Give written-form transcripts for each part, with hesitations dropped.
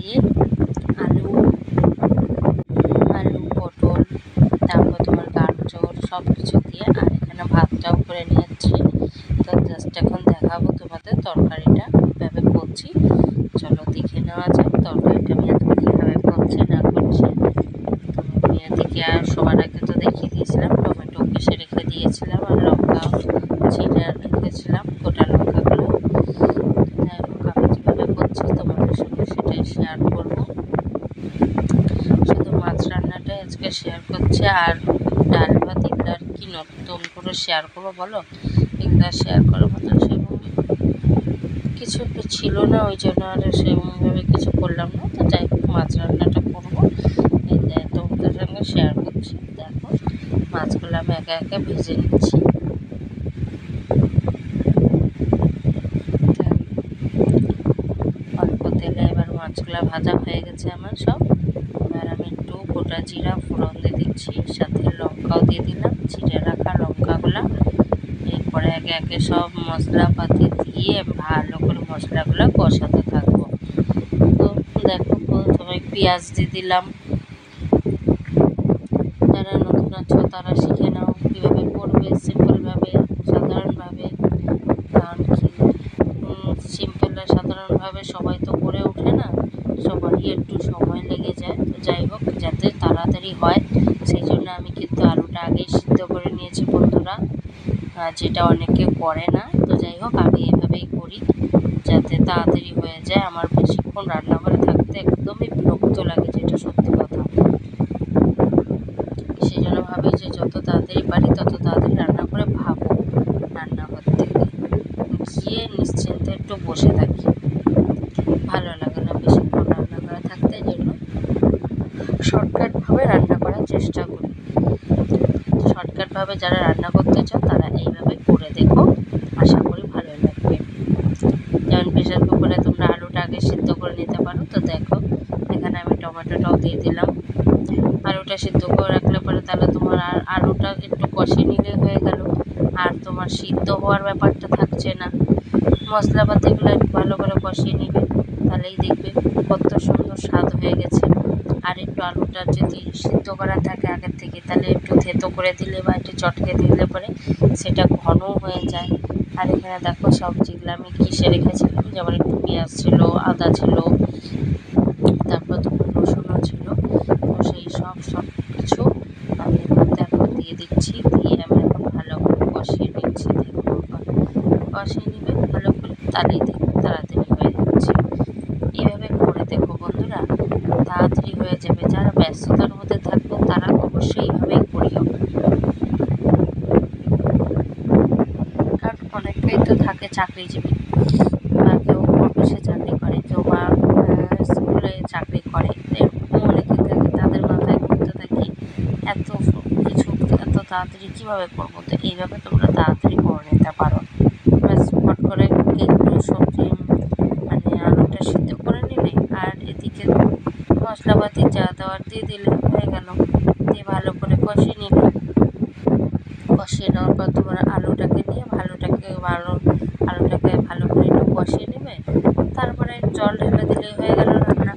দিয়ে আলু আলু পটল, তারপর তোমার গাজর সব কিছু দিয়ে, আর এখানে ভাতটাও করে নিয়েছি। তো জাস্ট এখন দেখাবো তোমাদের তরকারিটা কীভাবে করছি। চলো দেখে নেওয়া যাক তরকারিটা আমি আজকে কীভাবে করছি না করছি। তো এদিকে আর সবার আগে তো দেখিয়ে দিয়েছিলাম, টমেটো পিষে রেখে দিয়েছিলাম আর লঙ্কা ছিঁড়ে রেখেছিলাম, গোটা লঙ্কাগুলো। যাই হোক আমি কীভাবে করছি তোমাদের সঙ্গে সেটাই শেয়ার করবো। শুধু মাছ রান্নাটাই আজকে শেয়ার করছি, আর ডাল ভাত এগুলো আর কি নতুন করে শেয়ার করবো বলো, এগুলো শেয়ার করার মতো সেভাবে কিছু ছিল না, ওই জন্য আর সেভাবে কিছু করলাম না। তো যাই হোক মাছ রান্নাটা করবো, এই তোমাদের সঙ্গে শেয়ার করছি। দেখো মাছগুলো আমি একে একে ভেজে নিচ্ছি। অল্প তেলে এবার মাছগুলো ভাজা হয়ে গেছে আমার সব। এবার আমি একটু গোটা জিরা ফোড়ন দিয়ে দিচ্ছি, সাথে লঙ্কাও দিয়ে দিলাম, ছিঁড়ে রাখা লঙ্কাগুলা। এরপরে একে একে সব মশলাপাতি দিয়ে ভালো করে মশলাগুলো কষাতে থাকবো। তো দেখো প্রথমে পেঁয়াজ দিয়ে দিলাম। যারা নতুন আছো তারা শিখে নাও কীভাবে করবে সিম্পলভাবে, সাধারণভাবে। কারণ কি সিম্পল আর সাধারণভাবে সবাই তো করে ওঠে না, সবারই একটু সময় লেগে যায়। তো যাই হোক যাতে তাড়াতাড়ি হয় সেই জন্য আমি কিন্তু আলুটা আগেই সিদ্ধ করে নিয়েছি বন্ধুরা, যেটা অনেকে করে না। তো যাই হোক আমি এভাবেই করি যাতে তাড়াতাড়ি হয়ে যায়। আমার বেশিক্ষণ রান্নাঘরে থাকতে একদমই বিরক্ত লাগে, যেটা সত্যি কথা। সেই জন্য ভাবি যে যত তাড়াতাড়ি পারি তত তাড়াতাড়ি রান্না করে ভাবো, রান্নাঘর থেকে গিয়ে নিশ্চিন্তে একটু বসে থাকি, ভালো লাগে না বেশিক্ষণ রান্নাঘরে থাকতে। জন্য শর্টকাটভাবে রান্না করার চেষ্টা করি। শর্টকাটভাবে যারা রান্না করতে চাও তারা এইভাবে করে দেখো, আশা করি ভালো লাগবে। যেমন প্রেশার কুকারে তোমরা আলুটা আগে সিদ্ধ করে নিতে পারো। তো দেখো এখানে আমি টমেটোটাও দিয়ে দিলাম। আলুটা সিদ্ধ করে রাখলে পরে তাহলে তোমার আর আলুটা একটু কষিয়ে নিলে হয়ে গেল, আর তোমার সিদ্ধ হওয়ার ব্যাপারটা থাকছে না। মশলাপাতিগুলো একটু ভালো করে কষিয়ে নিবে, তাহলেই দেখবে কত সুন্দর স্বাদ হয়ে গেছে। আর একটু আলুটা যদি সিদ্ধ করা থাকে আগের থেকে তাহলে একটু থেতো করে দিলে বা একটু চটকে দিলে পরে সেটা ঘনও হয়ে যায়। আর এখানে দেখো সবজিগুলো আমি কিসে রেখেছিলাম, যেমন একটু পেঁয়াজ ছিল, আদা ছিল, তারপর তোমার রসুনও ছিল। তো সেই সব কিছু আমি এখন দিয়ে দিচ্ছি, দিয়ে আমি এখন ভালো করে কষিয়ে নিচ্ছি। দেখবো কষিয়ে নিবে ভালো করে, তাহলেই দেখবে তাড়াতাড়ি হয়ে যাচ্ছে। এইভাবে করে দেখো বন্ধুরা, তাড়াতাড়ি হয়ে যাবে। যারা ব্যস্ততার মধ্যে থাকবে তারা অবশ্যই এইভাবেই করিও, কারণ অনেকেই তো থাকে চাকরিজীবী, বা কেউ অফিসে চাকরি করে, কেউ বা স্কুলে চাকরি করে, এরকম অনেকে থাকে। তাদের মাথায় ঘুরতে থাকি এত কিছু এত তাড়াতাড়ি কীভাবে করবো। তো এইভাবে তোমরা তাড়াতাড়ি করে নিতে পারো। ব্যাস ফট করে একটু সবজি মানে আলুটা সিদ্ধ করে নিলে, আর এদিকে মশলাপাতি যা দেওয়ার দিয়ে দিলে হয়ে গেল। দিয়ে ভালো করে কষিয়ে নিবে, কষিয়ে নেওয়ার পর তোমার আলুটাকে নিয়ে আলুটাকে ভালো করে একটু কষিয়ে নেবে। তারপরে জল ঢেলে দিলেই হয়ে গেল রান্না।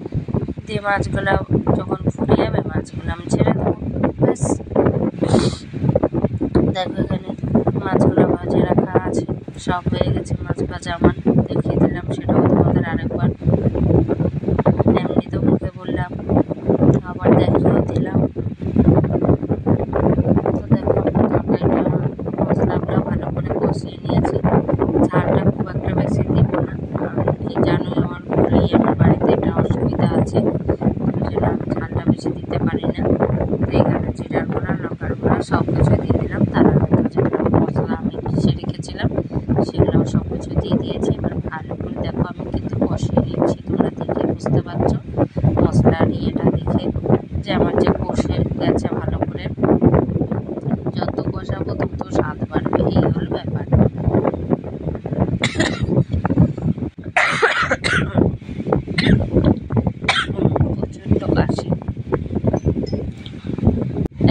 দিয়ে মাছগুলো যখন ফুটে যাবে মাছগুলো আমি ছেড়ে দেবো, ব্যাস। দেখো এখানে মাছগুলো ভাজে রাখা আছে, সব হয়ে গেছে মাছ ভাজা আমার, দেখিয়ে দিলাম সেটাও তোমাদের আরেকবার। এমনি তো মুখে বললাম, আবার দেখিয়েও দিলাম। তো দেখো তরকারিটা মশলাগুলো ভালো করে কষিয়ে নিয়েছি। ঝালটা খুব একটা বেশি দিব না, কারণ কি জানোই আমার ভুলেই আমার বাড়িতে একটা অসুবিধা আছে, ওই জন্য আমি ঝালটা বেশি দিতে পারি না। তো এখানে জিরার গুঁড়া, লঙ্কার গুঁড়া সব কিছু দিয়ে দিলাম। তার আগে যেগুলো মশলা আমি পিষে রেখেছিলাম সেগুলো সব কিছু দিয়ে দিয়েছি। এবার ভালো করে দেখো আমি কিন্তু কষিয়ে নিচ্ছি, তোমরা দেখে বুঝতে পারছো মশলার ইয়েটা দেখে যে আমার যে কষে গেছে ভালো করে। যত কষাবো তত স্বাদ বাড়বে, এই হলো ব্যাপার। প্রচণ্ড কাশি।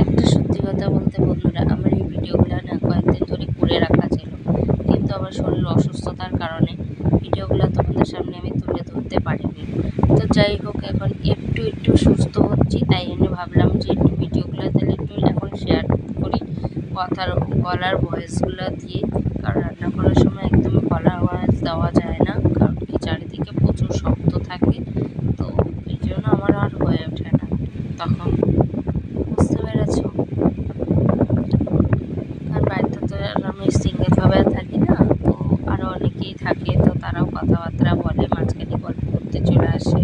একটা সত্যি কথা বলতে বন্ধুরা, আমার এই ভিডিওগুলো না কয়েকদিন ধরে করে রাখা ছিল, কিন্তু আমার শরীর অসুস্থতার কারণে ভিডিওগুলো তোমাদের সামনে আমি তুলে ধরতে পারিনি। তো যাই হোক, এখন একটু একটু সুস্থ হচ্ছি, তাই জন্য ভাবলাম যে একটু ভিডিওগুলো তাহলে একটু এখন শেয়ার করি, গলার ভয়েসগুলো দিয়ে। কারণ রান্না করার সময় একদমই গলার ভয়েস দেওয়া যায় না, কারণ কি চারিদিকে প্রচুর শব্দ থাকে, তো এই জন্য আমার আর হয়ে ওঠে না তখন, বুঝতে পেরেছ? আর বাড়িতে তো আর আমি সিঙ্গেলভাবে থাকি না, তো আরও অনেকেই থাকে, তো তারাও কথাবার্তা বলে, মাঝখানে গল্প করতে চলে আসে,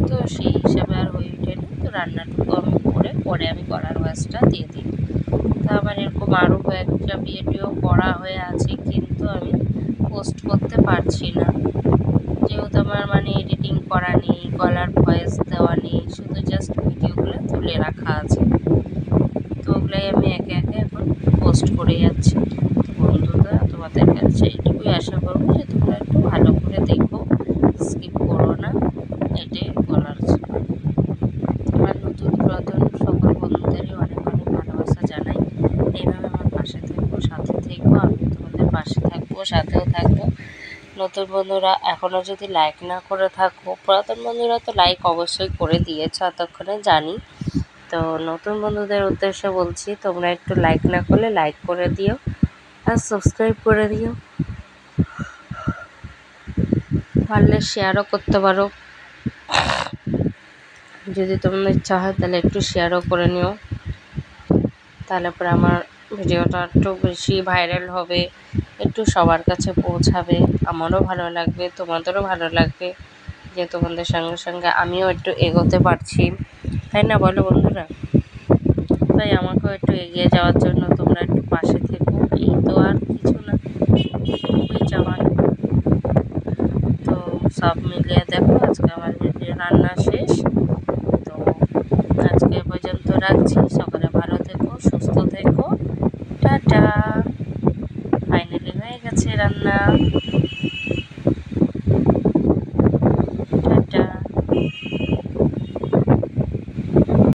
তো সেই হিসাবে আর হয়ে ওঠেনি। তো রান্নাটুকু আমি করে পরে আমি গলার ভয়েসটা দিয়ে দিই। তো আমার এরকম আরও কয়েকটা ভিডিও করা হয়ে আছে, কিন্তু আমি পোস্ট করতে পারছি না, যেহেতু আমার মানে এডিটিং করা নেই, গলার ভয়েস দেওয়া নেই, শুধু জাস্ট ভিডিওগুলো তুলে রাখা আছে। তো ওগুলাই আমি একে একে এখন পোস্ট করে যাচ্ছি। তো বন্ধুরা, তোমাদের কাছে এইটুকুই আশা করবো যে তোমরা একটু ভালো করে দেখো, স্কিপ করো না, এটাই বলার ছিল। আমার নতুন পুরাতন সকল বন্ধুদেরই অনেক অনেক ভালোবাসা জানাই। এইভাবে আমার পাশে থাকবো, সাথে থাকবো, আমি তোমাদের পাশে থাকবো, সাথেও থাকবো। নতুন বন্ধুরা এখনও যদি লাইক না করে থাকো, পুরাতন বন্ধুরা তো লাইক অবশ্যই করে দিয়েছো এতক্ষণে জানি, তো নতুন বন্ধুদের উদ্দেশ্যে বলছি, তোমরা একটু লাইক না করলে লাইক করে দিও, আর সাবস্ক্রাইব করে দিও, পারলে শেয়ারও করতে পারো, যদি তোমাদের ইচ্ছা হয় তাহলে একটু শেয়ারও করে নিও, তাহলে পরে আমার ভিডিওটা একটু বেশি ভাইরাল হবে, একটু সবার কাছে পৌঁছাবে, আমারও ভালো লাগবে, তোমাদেরও ভালো লাগবে, যে তোমাদের সঙ্গে সঙ্গে আমিও একটু এগোতে পারছি, তাই না বলো বন্ধুরা? তাই আমাকেও একটু এগিয়ে যাওয়ার জন্য তোমরা একটু পাশে থেকো, এই তো, আর কিছু না, ওই চাওয়াই। তো সব মিলিয়ে দেখো আজকে আমার ভিডিও রান্না শেষ, তো আজকে পর্যন্ত রাখছি।